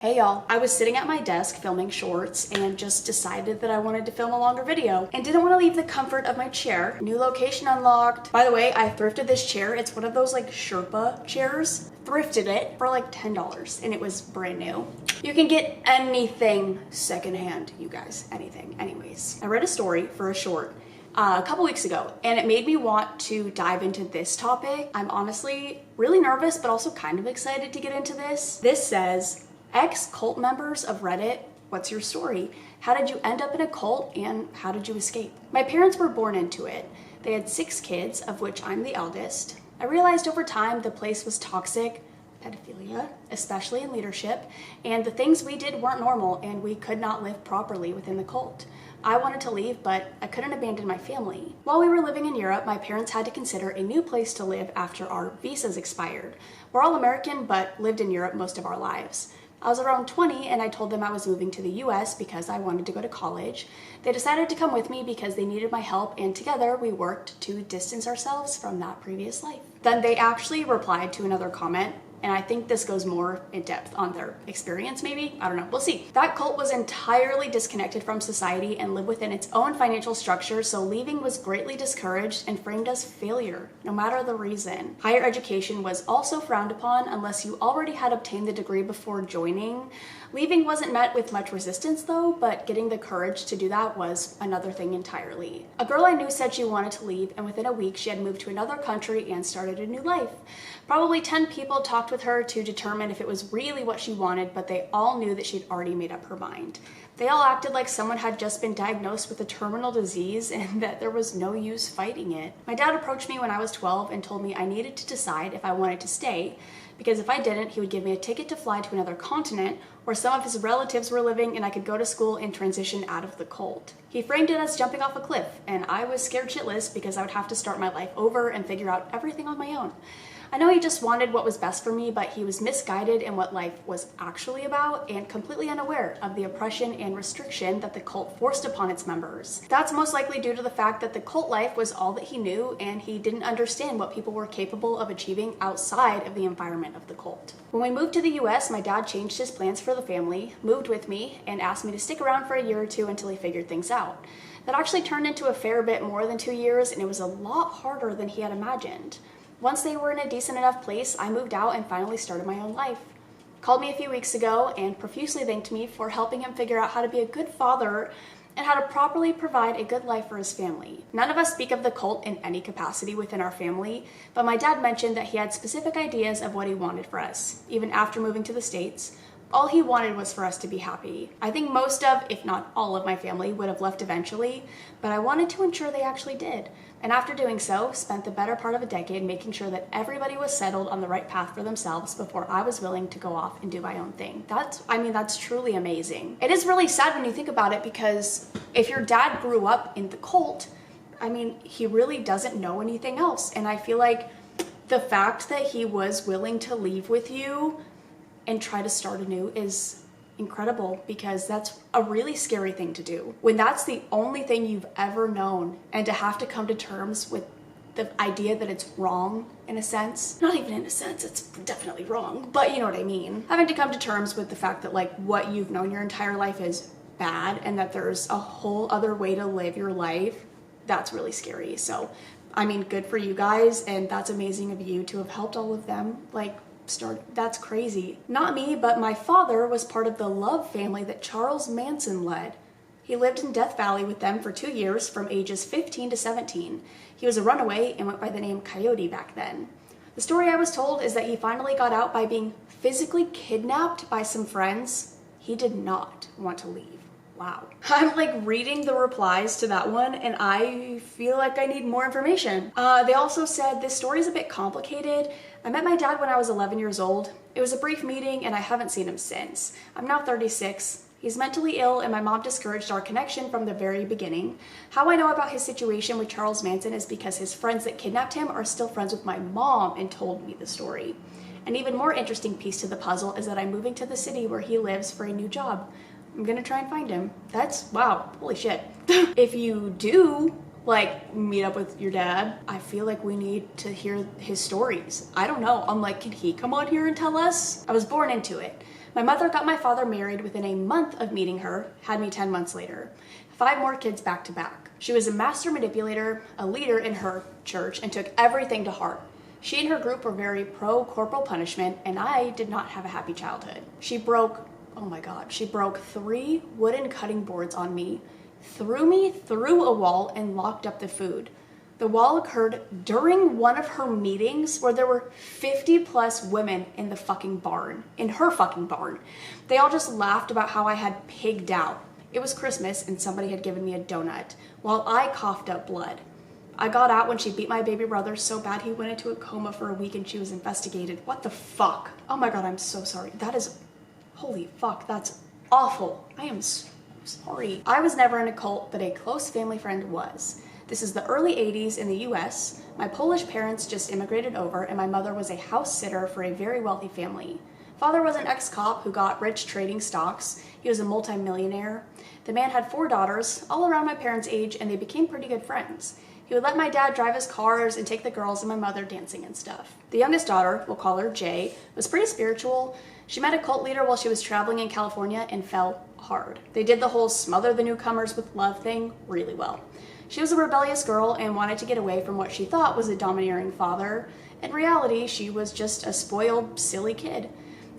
Hey y'all, I was sitting at my desk filming shorts and just decided that I wanted to film a longer video and didn't want to leave the comfort of my chair. New location unlocked. By the way, I thrifted this chair. It's one of those like Sherpa chairs. Thrifted it for like $10 and it was brand new. You can get anything secondhand, you guys, anything. Anyways, I read a story for a short a couple weeks ago and it made me want to dive into this topic. I'm honestly really nervous but also kind of excited to get into this. This says, ex-cult members of Reddit, what's your story? How did you end up in a cult and how did you escape? My parents were born into it. They had 6 kids, of which I'm the eldest. I realized over time the place was toxic, pedophilia, especially in leadership, and the things we did weren't normal and we could not live properly within the cult. I wanted to leave, but I couldn't abandon my family. While we were living in Europe, my parents had to consider a new place to live after our visas expired. We're all American, but lived in Europe most of our lives. I was around 20 and I told them I was moving to the US because I wanted to go to college. They decided to come with me because they needed my help, and together we worked to distance ourselves from that previous life. Then they actually replied to another comment, and I think this goes more in depth on their experience maybe. I don't know, we'll see. That cult was entirely disconnected from society and lived within its own financial structure, so leaving was greatly discouraged and framed as failure, no matter the reason. Higher education was also frowned upon unless you already had obtained the degree before joining. Leaving wasn't met with much resistance though, but getting the courage to do that was another thing entirely. A girl I knew said she wanted to leave, and within a week she had moved to another country and started a new life. Probably 10 people talked with her to determine if it was really what she wanted, but they all knew that she'd already made up her mind. They all acted like someone had just been diagnosed with a terminal disease and that there was no use fighting it. My dad approached me when I was 12 and told me I needed to decide if I wanted to stay, because if I didn't, he would give me a ticket to fly to another continent where some of his relatives were living and I could go to school and transition out of the cult. He framed it as jumping off a cliff, and I was scared shitless because I would have to start my life over and figure out everything on my own. I know he just wanted what was best for me, but he was misguided in what life was actually about and completely unaware of the oppression and restriction that the cult forced upon its members. That's most likely due to the fact that the cult life was all that he knew, and he didn't understand what people were capable of achieving outside of the environment of the cult. When we moved to the US, my dad changed his plans for the family, moved with me, and asked me to stick around for a year or two until he figured things out. That actually turned into a fair bit more than 2 years, and it was a lot harder than he had imagined. Once they were in a decent enough place, I moved out and finally started my own life. Called me a few weeks ago and profusely thanked me for helping him figure out how to be a good father and how to properly provide a good life for his family. None of us speak of the cult in any capacity within our family, but my dad mentioned that he had specific ideas of what he wanted for us, even after moving to the States. All he wanted was for us to be happy. I think most of, if not all of my family would have left eventually, but I wanted to ensure they actually did. And after doing so, spent the better part of a decade making sure that everybody was settled on the right path for themselves before I was willing to go off and do my own thing. That's truly amazing. It is really sad when you think about it, because if your dad grew up in the cult, he really doesn't know anything else. And I feel like the fact that he was willing to leave with you and try to start anew is incredible, because that's a really scary thing to do when that's the only thing you've ever known, and to have to come to terms with the idea that it's wrong in a sense. Not even in a sense, it's definitely wrong, but you know what I mean. Having to come to terms with the fact that like what you've known your entire life is bad and that there's a whole other way to live your life, that's really scary. So good for you guys, and that's amazing of you to have helped all of them that's crazy. Not me, but my father was part of the Love family that Charles Manson led. He lived in Death Valley with them for 2 years from ages 15 to 17. He was a runaway and went by the name Coyote back then. The story I was told is that he finally got out by being physically kidnapped by some friends. He did not want to leave. Wow. I'm reading the replies to that one and I feel like I need more information. They also said this story is a bit complicated. I met my dad when I was 11 years old. It was a brief meeting and I haven't seen him since. I'm now 36. He's mentally ill and my mom discouraged our connection from the very beginning. How I know about his situation with Charles Manson is because his friends that kidnapped him are still friends with my mom and told me the story. An even more interesting piece to the puzzle is that I'm moving to the city where he lives for a new job. I'm gonna try and find him. Wow, holy shit. If you do meet up with your dad, I feel like we need to hear his stories. I don't know, can he come on here and tell us? I was born into it. My mother got my father married within a month of meeting her, had me 10 months later. 5 more kids back to back. She was a master manipulator, a leader in her church, and took everything to heart. She and her group were very pro-corporal punishment, and I did not have a happy childhood. She broke 3 wooden cutting boards on me, threw me through a wall, and locked up the food. The wall occurred during one of her meetings where there were 50 plus women in the fucking barn, in her fucking barn. They all just laughed about how I had pigged out. It was Christmas and somebody had given me a donut while I coughed up blood. I got out when she beat my baby brother so bad he went into a coma for a week and she was investigated. What the fuck? Oh my God, I'm so sorry. Holy fuck, that's awful. I am so sorry. I was never in a cult, but a close family friend was. This is the early 80s in the US. My Polish parents just immigrated over and my mother was a house sitter for a very wealthy family. Father was an ex-cop who got rich trading stocks. He was a multi-millionaire. The man had 4 daughters, all around my parents' age, and they became pretty good friends. He would let my dad drive his cars and take the girls and my mother dancing and stuff. The youngest daughter, we'll call her Jay, was pretty spiritual. She met a cult leader while she was traveling in California and fell hard. They did the whole smother the newcomers with love thing really well. She was a rebellious girl and wanted to get away from what she thought was a domineering father. In reality, she was just a spoiled, silly kid.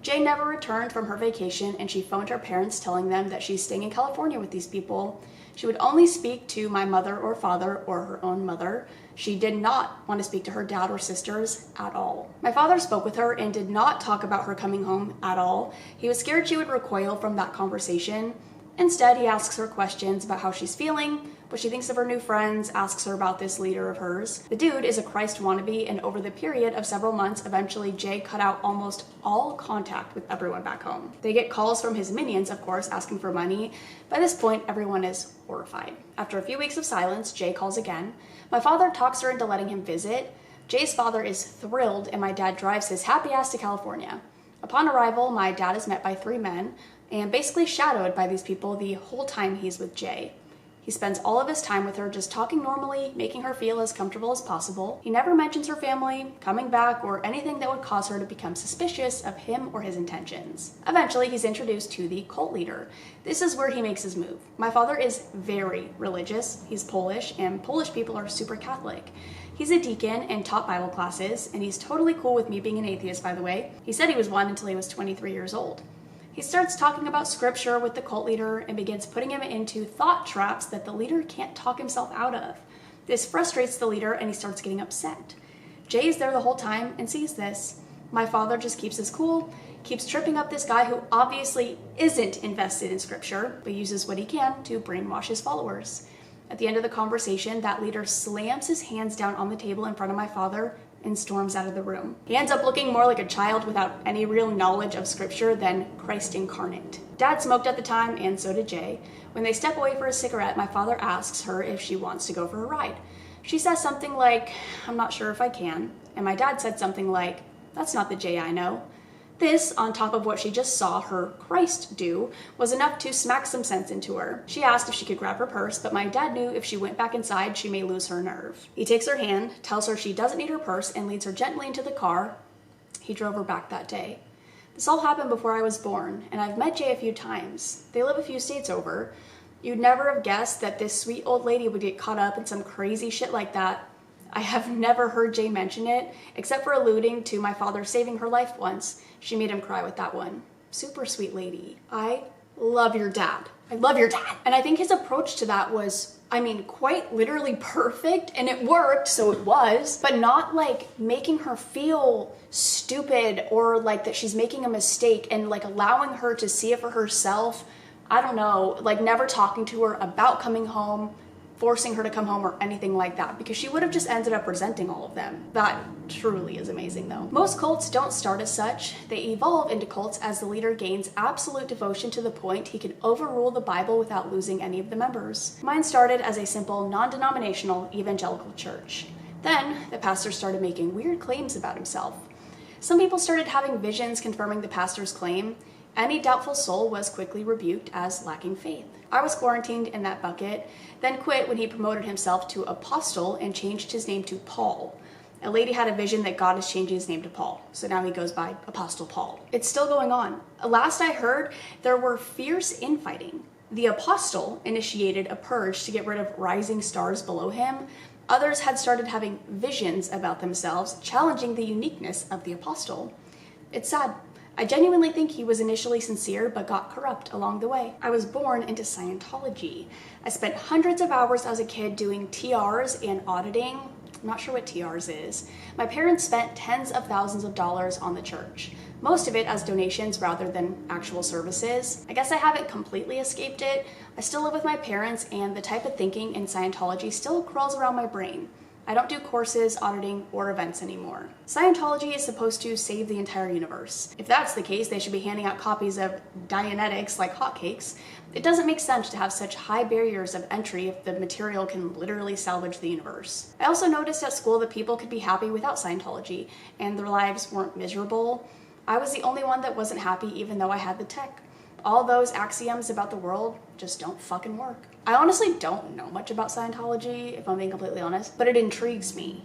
Jay never returned from her vacation and she phoned her parents telling them that she's staying in California with these people. She would only speak to my mother or father or her own mother. She did not want to speak to her dad or sisters at all. My father spoke with her and did not talk about her coming home at all. He was scared she would recoil from that conversation. Instead, he asks her questions about how she's feeling, what she thinks of her new friends, asks her about this leader of hers. The dude is a Christ wannabe, and over the period of several months, eventually Jay cut out almost all contact with everyone back home. They get calls from his minions, of course, asking for money. By this point, everyone is horrified. After a few weeks of silence, Jay calls again. My father talks her into letting him visit. Jay's father is thrilled, and my dad drives his happy ass to California. Upon arrival, my dad is met by 3 men, and basically shadowed by these people the whole time he's with Jay. He spends all of his time with her just talking normally, making her feel as comfortable as possible. He never mentions her family, coming back, or anything that would cause her to become suspicious of him or his intentions. Eventually, he's introduced to the cult leader. This is where he makes his move. My father is very religious. He's Polish, and Polish people are super Catholic. He's a deacon and taught Bible classes, and he's totally cool with me being an atheist, by the way. He said he was one until he was 23 years old. He starts talking about scripture with the cult leader and begins putting him into thought traps that the leader can't talk himself out of. This frustrates the leader and he starts getting upset. Jay is there the whole time and sees this. My father just keeps his cool, keeps tripping up this guy who obviously isn't invested in scripture, but uses what he can to brainwash his followers. At the end of the conversation, that leader slams his hands down on the table in front of my father and storms out of the room. He ends up looking more like a child without any real knowledge of scripture than Christ incarnate. Dad smoked at the time, and so did Jay. When they step away for a cigarette, my father asks her if she wants to go for a ride. She says something like, "I'm not sure if I can." And my dad said something like, "That's not the Jay I know." This, on top of what she just saw her Christ do, was enough to smack some sense into her. She asked if she could grab her purse, but my dad knew if she went back inside, she may lose her nerve. He takes her hand, tells her she doesn't need her purse, and leads her gently into the car. He drove her back that day. This all happened before I was born, and I've met Jay a few times. They live a few states over. You'd never have guessed that this sweet old lady would get caught up in some crazy shit like that. I have never heard Jay mention it, except for alluding to my father saving her life once. She made him cry with that one. Super sweet lady. I love your dad. I love your dad. And I think his approach to that was, quite literally perfect, and it worked, so it was, but not like making her feel stupid or like that she's making a mistake and like allowing her to see it for herself. I don't know, like never talking to her about coming home, forcing her to come home or anything like that, because she would have just ended up resenting all of them. That truly is amazing though. Most cults don't start as such. They evolve into cults as the leader gains absolute devotion to the point he can overrule the Bible without losing any of the members. Mine started as a simple non-denominational evangelical church. Then the pastor started making weird claims about himself. Some people started having visions confirming the pastor's claim. Any doubtful soul was quickly rebuked as lacking faith. I was quarantined in that bucket, then quit when he promoted himself to apostle and changed his name to Paul. A lady had a vision that God is changing his name to Paul, so now he goes by Apostle Paul. It's still going on. Last I heard, there were fierce infighting. The apostle initiated a purge to get rid of rising stars below him. Others had started having visions about themselves, challenging the uniqueness of the apostle. It's sad. I genuinely think he was initially sincere, but got corrupt along the way. I was born into Scientology. I spent hundreds of hours as a kid doing TRs and auditing. I'm not sure what TRs is. My parents spent tens of thousands of dollars on the church, most of it as donations rather than actual services. I guess I haven't completely escaped it. I still live with my parents, and the type of thinking in Scientology still crawls around my brain. I don't do courses, auditing, or events anymore. Scientology is supposed to save the entire universe. If that's the case, they should be handing out copies of Dianetics like hotcakes. It doesn't make sense to have such high barriers of entry if the material can literally salvage the universe. I also noticed at school that people could be happy without Scientology, and their lives weren't miserable. I was the only one that wasn't happy even though I had the tech. All those axioms about the world just don't fucking work. I honestly don't know much about Scientology, if I'm being completely honest, but it intrigues me.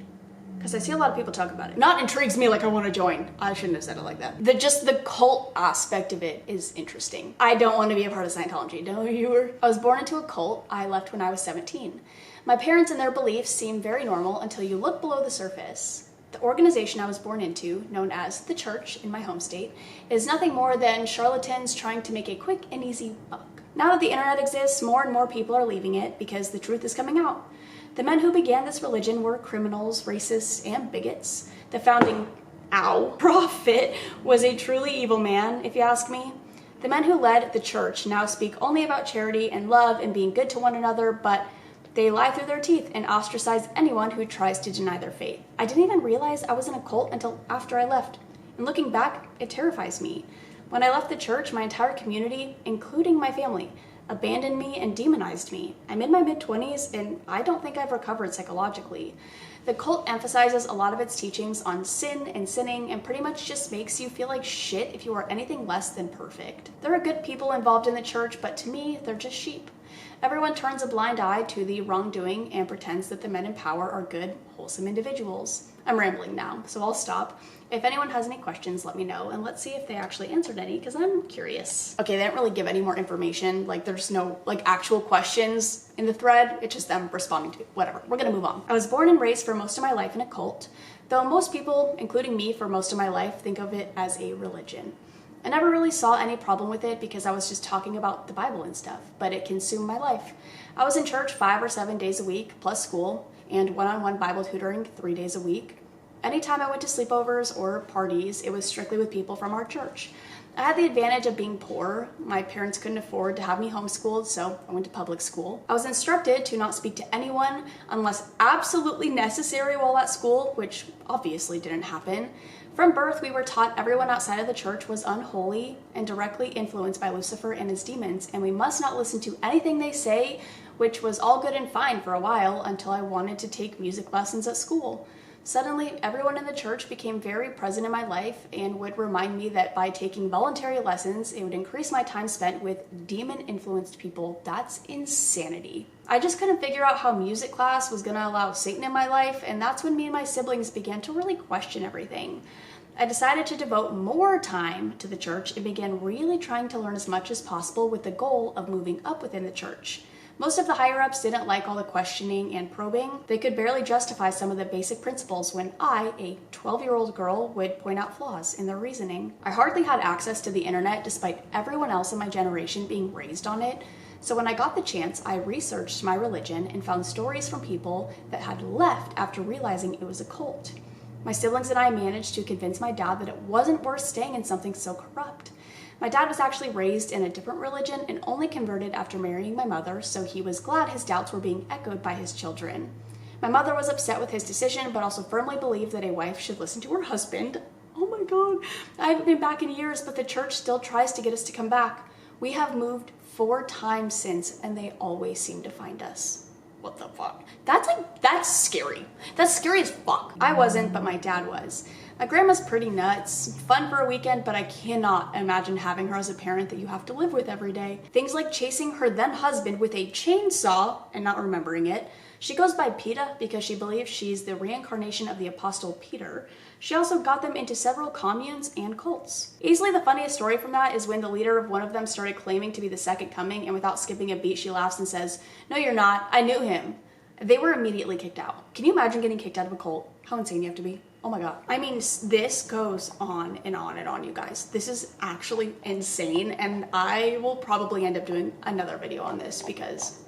Because I see a lot of people talk about it. Not intrigues me like I want to join. I shouldn't have said it like that. Just the cult aspect of it is interesting. I don't want to be a part of Scientology. Don't you? I was born into a cult. I left when I was 17. My parents and their beliefs seem very normal until you look below the surface. The organization I was born into, known as the church in my home state, is nothing more than charlatans trying to make a quick and easy buck. Now that the internet exists, more and more people are leaving it because the truth is coming out. The men who began this religion were criminals, racists, and bigots. The founding prophet was a truly evil man, if you ask me. The men who led the church now speak only about charity and love and being good to one another, but they lie through their teeth and ostracize anyone who tries to deny their faith. I didn't even realize I was in a cult until after I left. And looking back, it terrifies me. When I left the church, my entire community, including my family, abandoned me and demonized me. I'm in my mid-20s and I don't think I've recovered psychologically. The cult emphasizes a lot of its teachings on sin and sinning and pretty much just makes you feel like shit if you are anything less than perfect. There are good people involved in the church, but to me, they're just sheep. Everyone turns a blind eye to the wrongdoing and pretends that the men in power are good, wholesome individuals. I'm rambling now, so I'll stop. If anyone has any questions, let me know, and let's see if they actually answered any, because I'm curious. Okay, they didn't really give any more information. Like, there's no, actual questions in the thread. It's just them responding to it. Whatever. We're gonna move on. I was born and raised for most of my life in a cult, though most people, including me for most of my life, think of it as a religion. I never really saw any problem with it because I was just talking about the Bible and stuff, but it consumed my life. I was in church 5 or 7 days a week, plus school, and one-on-one Bible tutoring 3 days a week. Anytime I went to sleepovers or parties, it was strictly with people from our church. I had the advantage of being poor. My parents couldn't afford to have me homeschooled, so I went to public school. I was instructed to not speak to anyone unless absolutely necessary while at school, which obviously didn't happen. From birth, we were taught everyone outside of the church was unholy and directly influenced by Lucifer and his demons, and we must not listen to anything they say, which was all good and fine for a while until I wanted to take music lessons at school. Suddenly, everyone in the church became very present in my life and would remind me that by taking voluntary lessons, it would increase my time spent with demon-influenced people. That's insanity. I just couldn't figure out how music class was gonna allow Satan in my life, and that's when me and my siblings began to really question everything. I decided to devote more time to the church and began really trying to learn as much as possible with the goal of moving up within the church. Most of the higher-ups didn't like all the questioning and probing. They could barely justify some of the basic principles when I, a 12-year-old girl, would point out flaws in their reasoning. I hardly had access to the internet despite everyone else in my generation being raised on it. So when I got the chance, I researched my religion and found stories from people that had left after realizing it was a cult. My siblings and I managed to convince my dad that it wasn't worth staying in something so corrupt. My dad was actually raised in a different religion and only converted after marrying my mother, so he was glad his doubts were being echoed by his children. My mother was upset with his decision, but also firmly believed that a wife should listen to her husband. Oh my God, I haven't been back in years, but the church still tries to get us to come back. We have moved 4 times since, and they always seem to find us. What the fuck? That's scary. That's scary as fuck. I wasn't, but my dad was. My grandma's pretty nuts, fun for a weekend, but I cannot imagine having her as a parent that you have to live with every day. Things like chasing her then husband with a chainsaw and not remembering it. She goes by Peta because she believes she's the reincarnation of the Apostle Peter. She also got them into several communes and cults. Easily the funniest story from that is when the leader of one of them started claiming to be the second coming, and without skipping a beat, she laughs and says, "No, you're not. I knew him." They were immediately kicked out. Can you imagine getting kicked out of a cult? How insane you have to be. Oh my god. I mean, this goes on and on and on, you guys. This is actually insane, and I will probably end up doing another video on this because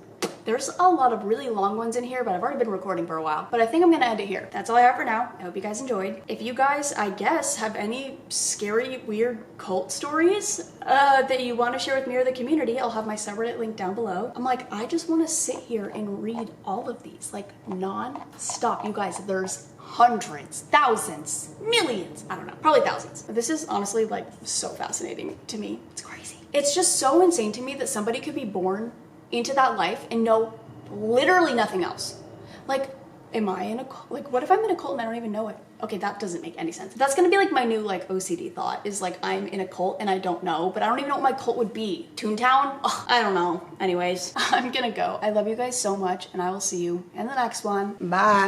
there's a lot of really long ones in here, but I've already been recording for a while. But I think I'm gonna end it here. That's all I have for now. I hope you guys enjoyed. If you guys, I guess, have any scary, weird cult stories that you want to share with me or the community, I'll have my subreddit link down below. I'm like, I just want to sit here and read all of these, like, non-stop. You guys, there's hundreds, thousands, millions, I don't know, probably thousands. This is honestly, like, so fascinating to me. It's crazy. It's just so insane to me that somebody could be born into that life and know literally nothing else. Like, am I in a cult? Like, what if I'm in a cult and I don't even know it? Okay, that doesn't make any sense. That's gonna be like my new like OCD thought is like I'm in a cult and I don't know, but I don't even know what my cult would be. Toontown? Ugh, I don't know. Anyways, I'm gonna go. I love you guys so much and I will see you in the next one. Bye.